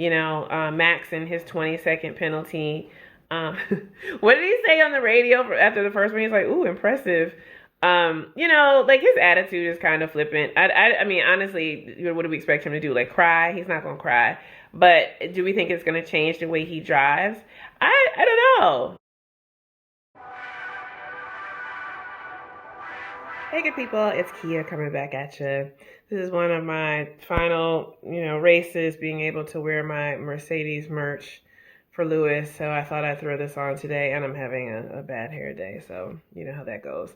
Max and his 20-second penalty. Um, what did he say on the radio after the first one? He's like, "Ooh, impressive." Like his attitude is kind of flippant. I mean, honestly, what do we expect him to do? Like cry? He's not gonna cry. But do we think it's gonna change the way he drives? I don't know. Hey, good people, it's Kia coming back at you. This is one of my final, races, being able to wear my Mercedes merch for Lewis. So I thought I'd throw this on today, and I'm having a bad hair day, so you know how that goes.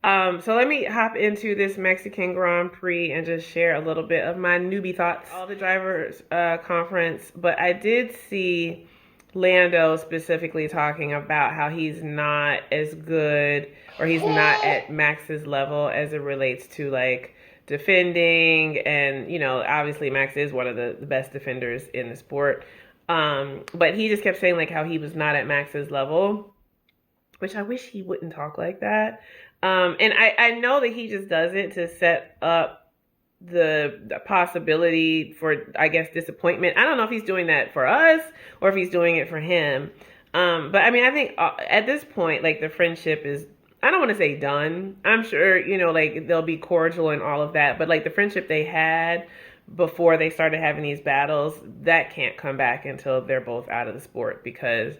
So let me hop into this Mexican Grand Prix and just share a little bit of my newbie thoughts. All the drivers conference, but I did see Lando specifically talking about how he's not as good, or he's not at Max's level as it relates to like defending, and obviously Max is one of the best defenders in the sport. But he just kept saying like how he was not at Max's level, which I wish he wouldn't talk like that. And I know that he just does it to set up the possibility for, I guess, disappointment. I don't know if he's doing that for us or if he's doing it for him. But I mean, I think at this point, like the friendship is, I don't want to say done. I'm sure, like they'll be cordial and all of that, but like the friendship they had before they started having these battles, that can't come back until they're both out of the sport, because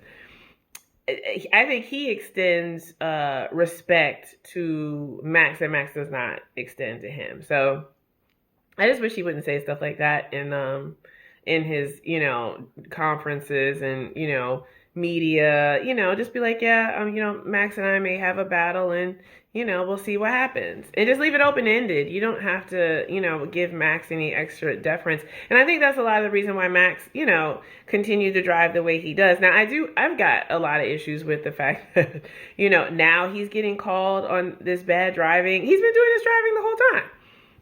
I think he extends respect to Max, and Max does not extend to him. So I just wish he wouldn't say stuff like that in his, conferences and, media, just be like, yeah, Max and I may have a battle, and, we'll see what happens. And just leave it open-ended. You don't have to, give Max any extra deference. And I think that's a lot of the reason why Max, continued to drive the way he does. Now, I've got a lot of issues with the fact that, now he's getting called on this bad driving. He's been doing this driving the whole time.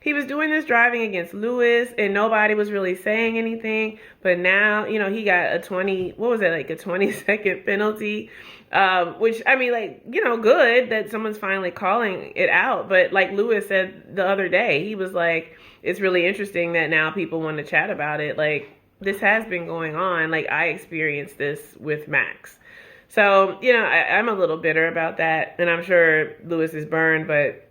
He was doing this driving against Lewis, and nobody was really saying anything. But now, he got a 20-second penalty, which, I mean, like, good that someone's finally calling it out. But like Lewis said the other day, he was like, it's really interesting that now people want to chat about it. Like, this has been going on. Like, I experienced this with Max. So, I'm a little bitter about that. And I'm sure Lewis is burned, but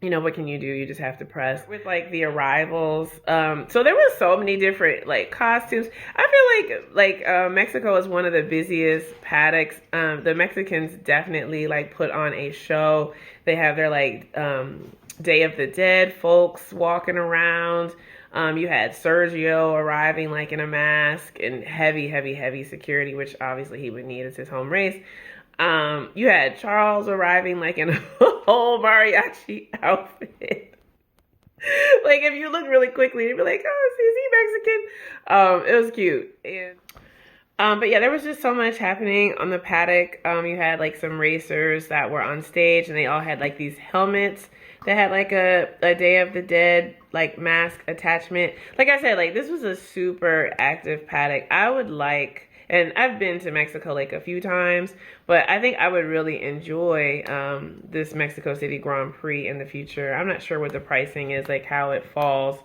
what can you do? You just have to press with like the arrivals. So there were so many different like costumes. I feel like Mexico is one of the busiest paddocks. The Mexicans definitely like put on a show. They have their like Day of the Dead folks walking around. You had Sergio arriving like in a mask and heavy security, which obviously he would need as his home race. You had Charles arriving like in a whole mariachi outfit. Like if you look really quickly, you'd be like, oh, is he Mexican? It was cute. And but yeah, there was just so much happening on the paddock. You had like some racers that were on stage, and they all had like these helmets that had like a Day of the Dead like mask attachment. Like I said, like this was a super active paddock. I would like, and I've been to Mexico like a few times, but I think I would really enjoy this Mexico City Grand Prix in the future. I'm not sure what the pricing is, like how it falls.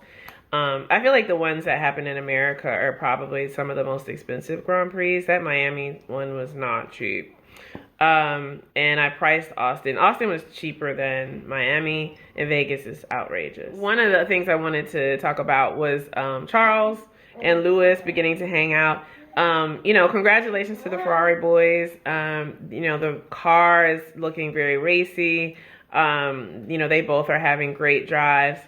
I feel like the ones that happen in America are probably some of the most expensive Grand Prix. That Miami one was not cheap. And I priced Austin. Austin was cheaper than Miami, and Vegas is outrageous. One of the things I wanted to talk about was Charles and Lewis beginning to hang out. Congratulations to the Ferrari boys. The car is looking very racy. They both are having great drives,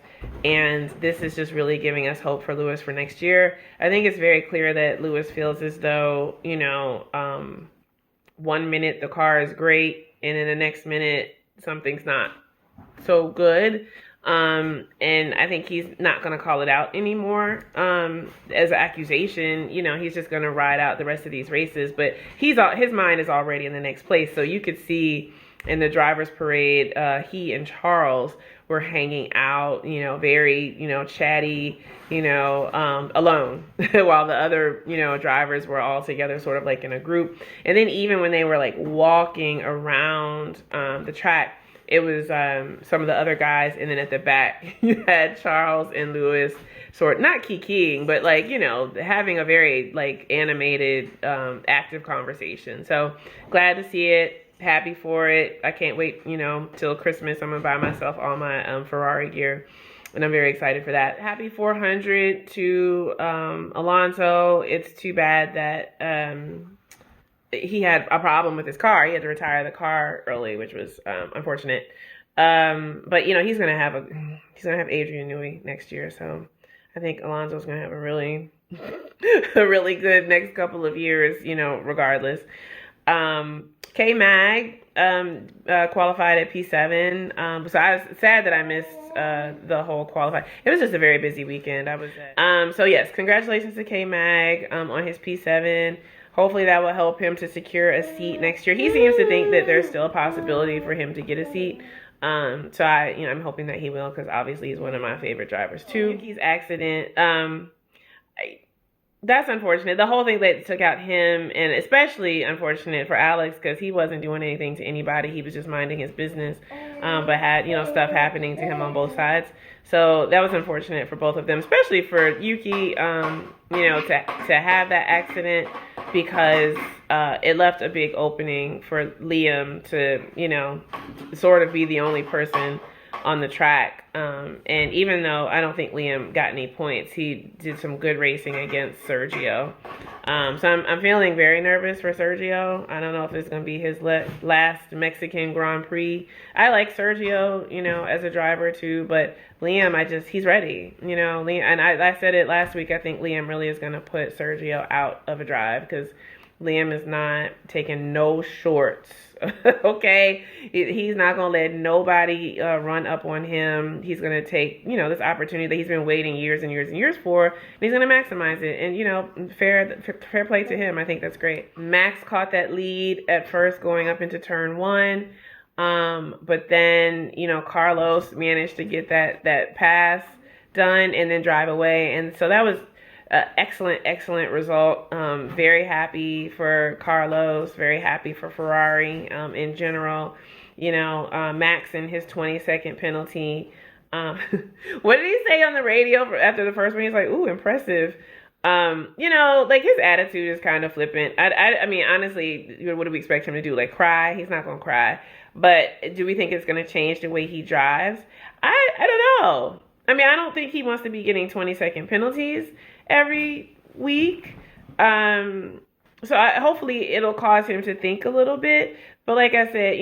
and this is just really giving us hope for Lewis for next year. I think it's very clear that Lewis feels as though, 1 minute the car is great, and in the next minute something's not so good. And I think he's not going to call it out anymore as an accusation. He's just going to ride out the rest of these races. But his mind is already in the next place. So you could see in the driver's parade, he and Charles were hanging out, very, chatty, alone, while the other, drivers were all together sort of like in a group. And then even when they were like walking around the track, it was some of the other guys, and then at the back you had Charles and Lewis not kikiing, but like, having a very like animated, active conversation. So glad to see it. Happy for it. I can't wait, till Christmas. I'm gonna buy myself all my Ferrari gear, and I'm very excited for that. Happy 400 to Alonso. It's too bad that he had a problem with his car. He had to retire the car early, which was unfortunate. But he's gonna have Adrian Newey next year, so I think Alonso's gonna have a really a really good next couple of years, regardless. K-Mag qualified at P7. So I was sad that I missed the whole qualify. It was just a very busy weekend. So yes, congratulations to K-Mag on his P7. Hopefully that will help him to secure a seat next year. He seems to think that there's still a possibility for him to get a seat. So I'm hoping that he will, because obviously he's one of my favorite drivers too. Yuki's accident, that's unfortunate. The whole thing that took out him, and especially unfortunate for Alex, because he wasn't doing anything to anybody. He was just minding his business, but had, stuff happening to him on both sides. So that was unfortunate for both of them, especially for Yuki, to have that accident, because it left a big opening for Liam to, sort of be the only person on the track. And even though I don't think Liam got any points, he did some good racing against Sergio. So I'm feeling very nervous for Sergio. I don't know if it's going to be his last Mexican Grand Prix. I like Sergio, as a driver too, but Liam, he's ready, Liam, and I said it last week, I think Liam really is going to put Sergio out of a drive, because Liam is not taking no shorts. Okay, he's not gonna let nobody run up on him. He's gonna take this opportunity that he's been waiting years and years and years for, and he's gonna maximize it. And fair play to him. I think that's great. Max caught that lead at first going up into turn 1, but then Carlos managed to get that pass done and then drive away, and so that was excellent result. Very happy for Carlos, very happy for Ferrari in general. Max and his 20-second penalty. What did he say on the radio after the first one? He's like, ooh, impressive. Like his attitude is kind of flippant. I mean, honestly, what do we expect him to do? Like cry? He's not going to cry. But do we think it's going to change the way he drives? I don't know. I mean, I don't think he wants to be getting 20-second penalties every week. So hopefully it'll cause him to think a little bit. But like I said,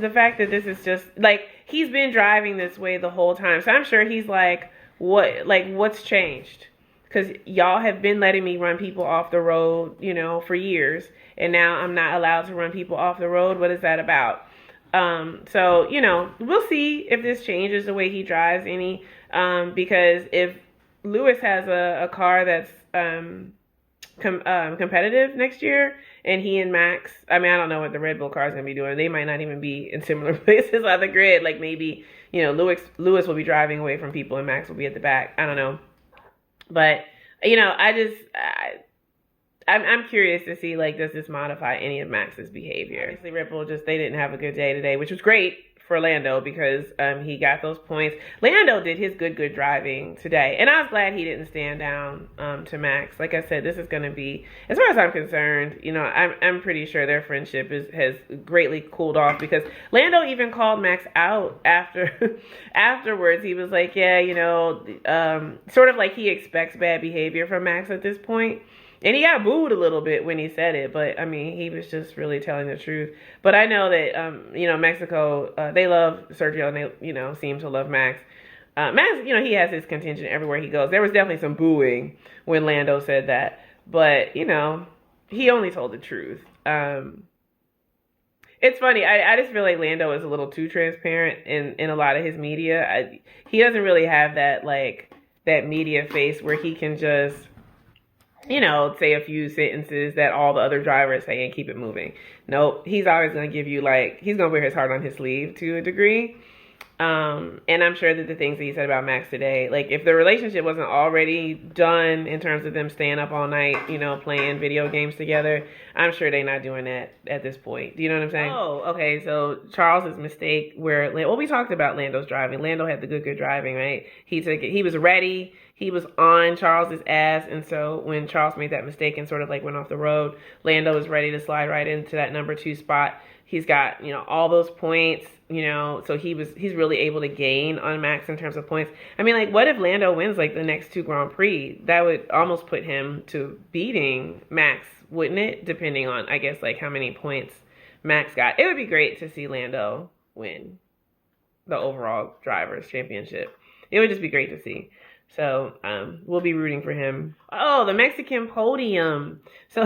the fact that this is just like, he's been driving this way the whole time. So I'm sure he's like, what's changed? Because y'all have been letting me run people off the road, for years. And now I'm not allowed to run people off the road. What is that about? So, we'll see if this changes the way he drives any. Because if Lewis has a car that's competitive next year, and he and Max, I mean, I don't know what the Red Bull car is going to be doing. They might not even be in similar places on the grid. Like maybe, Lewis will be driving away from people and Max will be at the back. I don't know. But, I'm curious to see, like, does this modify any of Max's behavior? Obviously, Red Bull they didn't have a good day today, which was great for Lando, because he got those points. Lando did his good driving today, and I was glad he didn't stand down to Max. Like I said, this is going to be, as far as I'm concerned, I'm pretty sure their friendship has greatly cooled off, because Lando even called Max out afterwards. He was like, yeah, sort of like he expects bad behavior from Max at this point. And he got booed a little bit when he said it, but I mean, he was just really telling the truth. But I know that, Mexico, they love Sergio, and they, seem to love Max. Max, he has his contingent everywhere he goes. There was definitely some booing when Lando said that, but, he only told the truth. It's funny. I just feel like Lando is a little too transparent in a lot of his media. He doesn't really have that, like, that media face where he can just, say a few sentences that all the other drivers say and keep it moving. Nope. He's always going to give you, like, he's going to wear his heart on his sleeve to a degree. And I'm sure that the things that he said about Max today, like, if the relationship wasn't already done in terms of them staying up all night, playing video games together, I'm sure they're not doing that at this point. Do you know what I'm saying? Oh, okay. So Charles's mistake where, we talked about Lando's driving. Lando had the good driving, right? He took it. He was ready. he was on Charles's ass, and so when Charles made that mistake and sort of like went off the road, Lando was ready to slide right into that number 2 spot. He's got, all those points, so he's really able to gain on Max in terms of points. I mean, like, what if Lando wins like the next 2 Grand Prix? That would almost put him to beating Max, wouldn't it? Depending on, I guess, like how many points Max got. It would be great to see Lando win the overall drivers championship. It would just be great to see. So we'll be rooting for him. Oh, the Mexican podium. So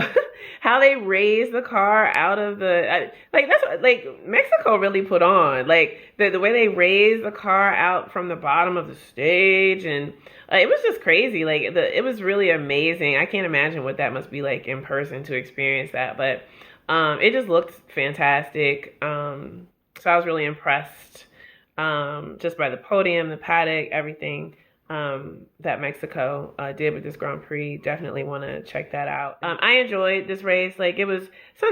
how they raised the car out of the Mexico really put on, like the way they raised the car out from the bottom of the stage, and it was just crazy. Like it was really amazing. I can't imagine what that must be like in person to experience that, but it just looked fantastic. So I was really impressed just by the podium, the paddock, everything that Mexico did with this Grand Prix. Definitely want to check that out. I enjoyed this race. Like it was,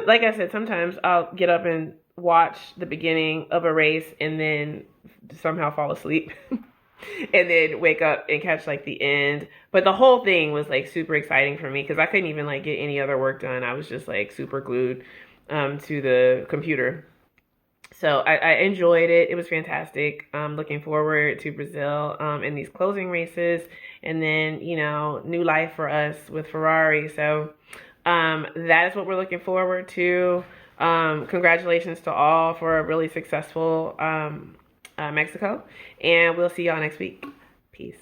like I said, sometimes I'll get up and watch the beginning of a race and then somehow fall asleep and then wake up and catch like the end. But the whole thing was like super exciting for me because I couldn't even like get any other work done. I was just like super glued to the computer. So I enjoyed it. It was fantastic. I'm looking forward to Brazil in these closing races, and then new life for us with Ferrari. So that is what we're looking forward to. Congratulations to all for a really successful Mexico, and we'll see y'all next week. Peace.